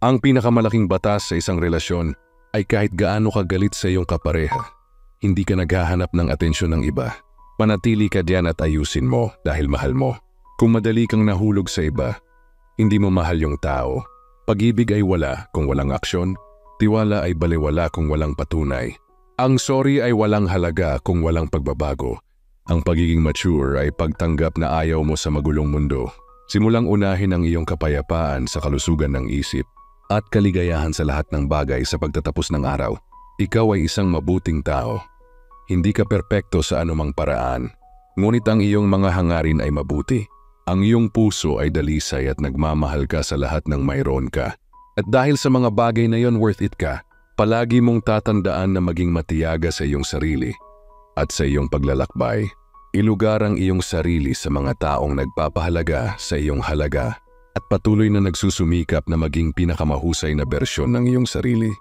Ang pinakamalaking batas sa isang relasyon ay kahit gaano ka galit sa iyong kapareha, hindi ka naghahanap ng atensyon ng iba. Panatili ka diyan at ayusin mo dahil mahal mo. Kung madali kang nahulog sa iba, hindi mo mahal yung tao. Pag-ibig ay wala kung walang aksyon, tiwala ay baliwala kung walang patunay. Ang sorry ay walang halaga kung walang pagbabago. Ang pagiging mature ay pagtanggap na ayaw mo sa magulong mundo. Simulang unahin ang iyong kapayapaan sa kalusugan ng isip at kaligayahan sa lahat ng bagay sa pagtatapos ng araw. Ikaw ay isang mabuting tao. Hindi ka perpekto sa anumang paraan, ngunit ang iyong mga hangarin ay mabuti. Ang iyong puso ay dalisay at nagmamahal ka sa lahat ng mayroon ka. At dahil sa mga bagay na yon worth it ka, palagi mong tatandaan na maging matiyaga sa iyong sarili at sa iyong paglalakbay. Ilugar ang iyong sarili sa mga taong nagpapahalaga sa iyong halaga at patuloy na nagsusumikap na maging pinakamahusay na bersyon ng iyong sarili.